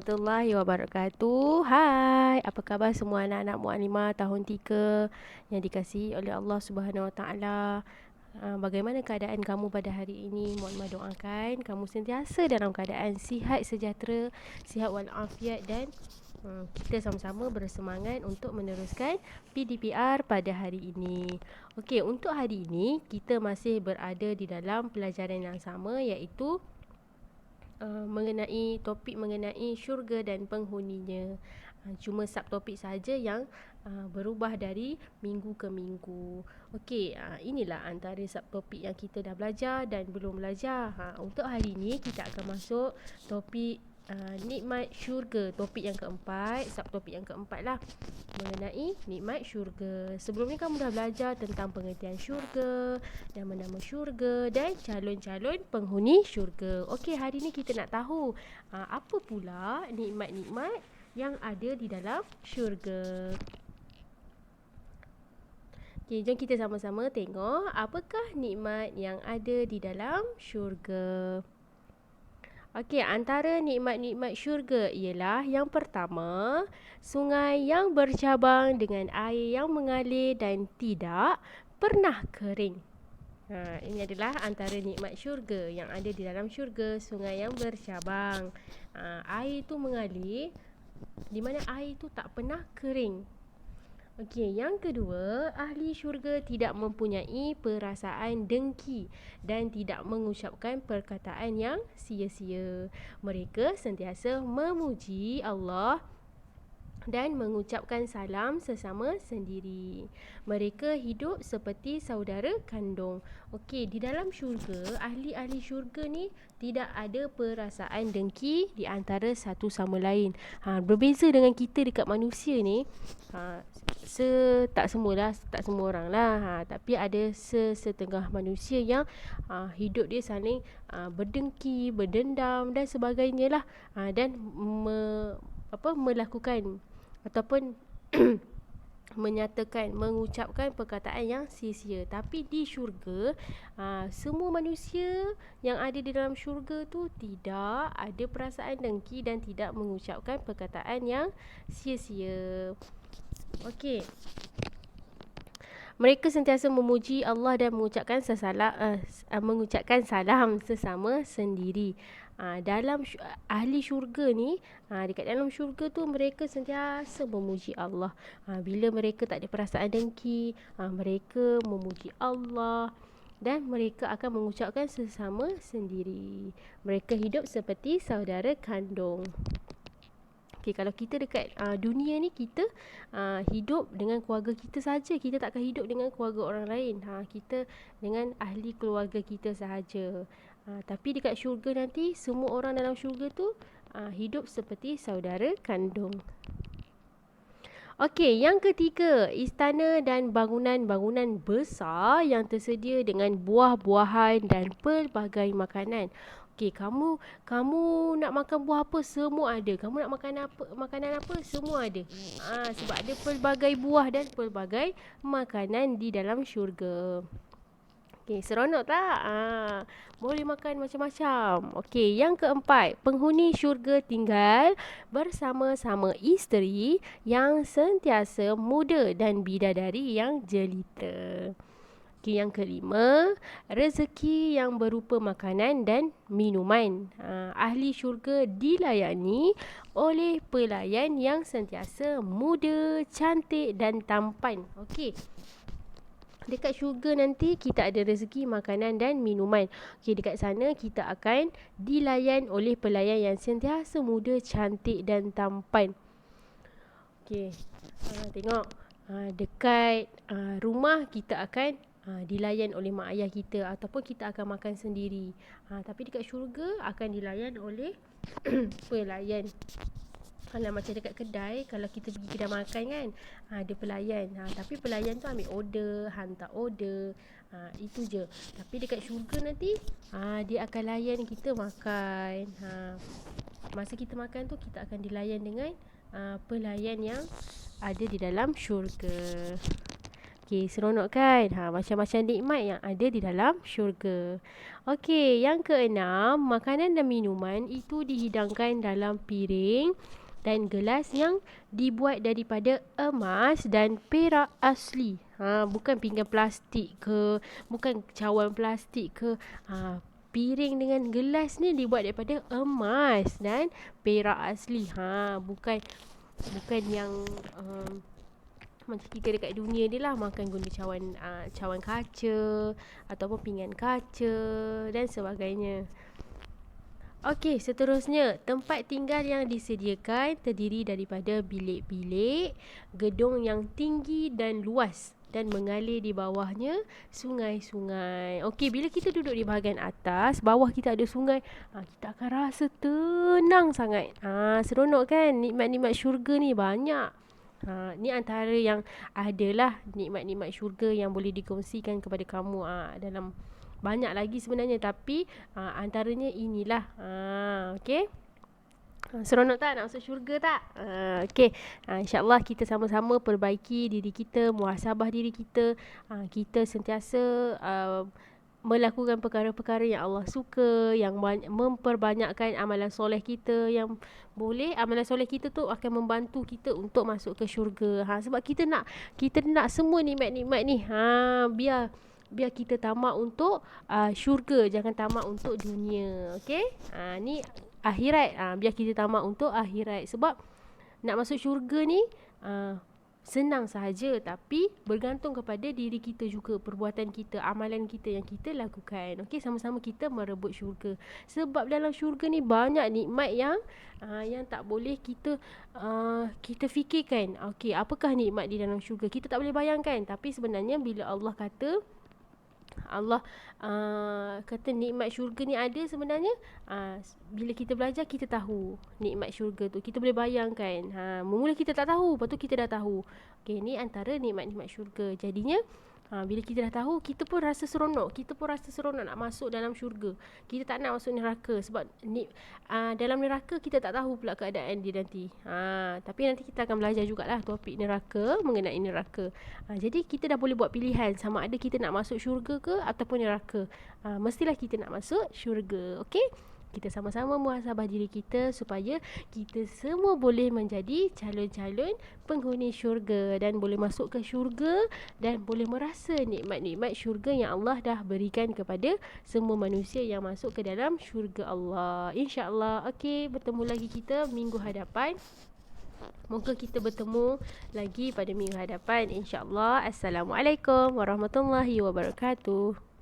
warahmatullahi wabarakatuh. Hai, apa khabar semua anak-anak Muallimah tahun 3 yang dikasihi oleh Allah Subhanahu Wa Taala? Bagaimana keadaan kamu pada hari ini? Muallimah doakan kamu sentiasa dalam keadaan sihat sejahtera, sihat walafiat dan kita sama-sama bersemangat untuk meneruskan PDPR pada hari ini. Okey, untuk hari ini kita masih berada di dalam pelajaran yang sama, iaitu mengenai topik mengenai syurga dan penghuninya. Cuma subtopik saja yang berubah dari minggu ke minggu. Okey, inilah antara subtopik yang kita dah belajar dan belum belajar. Untuk hari ini kita akan masuk topik nikmat syurga, topik yang keempat, subtopik yang keempat lah, mengenai nikmat syurga. Sebelum ni kamu dah belajar tentang pengertian syurga, nama-nama syurga dan calon-calon penghuni syurga. Okey, hari ni kita nak tahu apa pula nikmat-nikmat yang ada di dalam syurga. Okey, jom kita sama-sama tengok apakah nikmat yang ada di dalam syurga. Okey, antara nikmat-nikmat syurga ialah yang pertama, sungai yang bercabang dengan air yang mengalir dan tidak pernah kering. Ini adalah antara nikmat syurga yang ada di dalam syurga, sungai yang bercabang. Air itu mengalir, di mana air itu tak pernah kering. Okey, yang kedua, ahli syurga tidak mempunyai perasaan dengki dan tidak mengucapkan perkataan yang sia-sia. Mereka sentiasa memuji Allah dan mengucapkan salam sesama sendiri. Mereka hidup seperti saudara kandung. Okey, di dalam syurga, ahli-ahli syurga ni tidak ada perasaan dengki di antara satu sama lain. Berbeza dengan kita dekat manusia ni, tak semua orang lah, tapi ada setengah manusia yang hidup dia saling berdengki, berdendam dan sebagainya lah, dan melakukan ataupun mengucapkan perkataan yang sia-sia. Tapi di syurga, semua manusia yang ada di dalam syurga tu tidak ada perasaan dengki dan tidak mengucapkan perkataan yang sia-sia. Okey, mereka sentiasa memuji Allah dan mengucapkan salam sesama sendiri. Dalam ahli syurga ni, dekat dalam syurga tu mereka sentiasa memuji Allah. Bila mereka tak ada perasaan dengki, mereka memuji Allah dan mereka akan mengucapkan sesama sendiri. Mereka hidup seperti saudara kandung. Okay, kalau kita dekat dunia ni, kita hidup dengan keluarga kita saja. Kita takkan hidup dengan keluarga orang lain. Kita dengan ahli keluarga kita sahaja. Tapi dekat syurga nanti, semua orang dalam syurga tu hidup seperti saudara kandung. Okey, yang ketiga, istana dan bangunan-bangunan besar yang tersedia dengan buah-buahan dan pelbagai makanan. Okey, kamu nak makan buah apa, semua ada. Kamu nak makan makanan apa, semua ada. Sebab ada pelbagai buah dan pelbagai makanan di dalam syurga. Okey, seronok tak? Boleh makan macam-macam. Okey, yang keempat, penghuni syurga tinggal bersama-sama isteri yang sentiasa muda dan bidadari yang jelita. Okey, yang kelima, rezeki yang berupa makanan dan minuman. Ahli syurga dilayani oleh pelayan yang sentiasa muda, cantik dan tampan. Okey, dekat syurga nanti kita ada rezeki makanan dan minuman. Okey, dekat sana kita akan dilayan oleh pelayan yang sentiasa muda, cantik dan tampan. Okey, tengok dekat rumah kita akan dilayan oleh mak ayah kita ataupun kita akan makan sendiri. Tapi dekat syurga akan dilayan oleh pelayan. Kalau macam dekat kedai, kalau kita pergi kedai makan kan, ada pelayan. Tapi pelayan tu ambil order, hantar order, itu je. Tapi dekat syurga nanti, dia akan layan kita makan. Masa kita makan tu, kita akan dilayan dengan pelayan yang ada di dalam syurga. Okay, Okey, seronok kan? Macam-macam nikmat yang ada di dalam syurga. Okey, yang keenam, makanan dan minuman itu dihidangkan dalam piring dan gelas yang dibuat daripada emas dan perak asli. Bukan pinggan plastik ke, bukan cawan plastik ke. Piring dengan gelas ni dibuat daripada emas dan perak asli. Bukan yang macam kita dekat dunia ni lah makan guna cawan kaca ataupun pinggan kaca dan sebagainya. Okey, seterusnya, tempat tinggal yang disediakan terdiri daripada bilik-bilik, gedung yang tinggi dan luas dan mengalir di bawahnya sungai-sungai. Okey, bila kita duduk di bahagian atas, bawah kita ada sungai, kita akan rasa tenang sangat. Seronok kan? Nikmat-nikmat syurga ni banyak. Ni antara yang adalah nikmat-nikmat syurga yang boleh dikongsikan kepada kamu dalam banyak lagi sebenarnya, tapi antaranya inilah. Okey. Seronok tak nak masuk syurga tak? Okey. InsyaAllah kita sama-sama perbaiki diri kita, muhasabah diri kita. Kita sentiasa melakukan perkara-perkara yang Allah suka, yang memperbanyakkan amalan soleh kita, yang boleh amalan soleh kita tu akan membantu kita untuk masuk ke syurga. Sebab kita nak semua nikmat-nikmat ni. Biar kita tamak untuk syurga, jangan tamak untuk dunia. Okey? Ni akhirat. Biar kita tamak untuk akhirat. Sebab nak masuk syurga ni senang sahaja, tapi bergantung kepada diri kita juga, perbuatan kita, amalan kita yang kita lakukan. Okey, sama-sama kita merebut syurga. Sebab dalam syurga ni banyak nikmat yang tak boleh kita fikirkan. Okey, apakah nikmat di dalam syurga? Kita tak boleh bayangkan. Tapi sebenarnya bila Allah kata nikmat syurga ni ada, sebenarnya bila kita belajar kita tahu nikmat syurga tu, kita boleh bayangkan. Mula kita tak tahu, lepas tu kita dah tahu. Okey, ni antara nikmat-nikmat syurga. Jadinya bila kita dah tahu, kita pun rasa seronok nak masuk dalam syurga. Kita tak nak masuk neraka. Sebab dalam neraka kita tak tahu pula keadaan dia nanti. Tapi nanti kita akan belajar jugalah topik neraka, mengenai neraka. Jadi kita dah boleh buat pilihan sama ada kita nak masuk syurga ke ataupun neraka. Mestilah kita nak masuk syurga. Okey? Kita sama-sama muhasabah diri kita supaya kita semua boleh menjadi calon-calon penghuni syurga dan boleh masuk ke syurga dan boleh merasa nikmat-nikmat syurga yang Allah dah berikan kepada semua manusia yang masuk ke dalam syurga Allah. InsyaAllah. Okey, bertemu lagi kita minggu hadapan. Moga kita bertemu lagi pada minggu hadapan, insyaAllah. Assalamualaikum warahmatullahi wabarakatuh.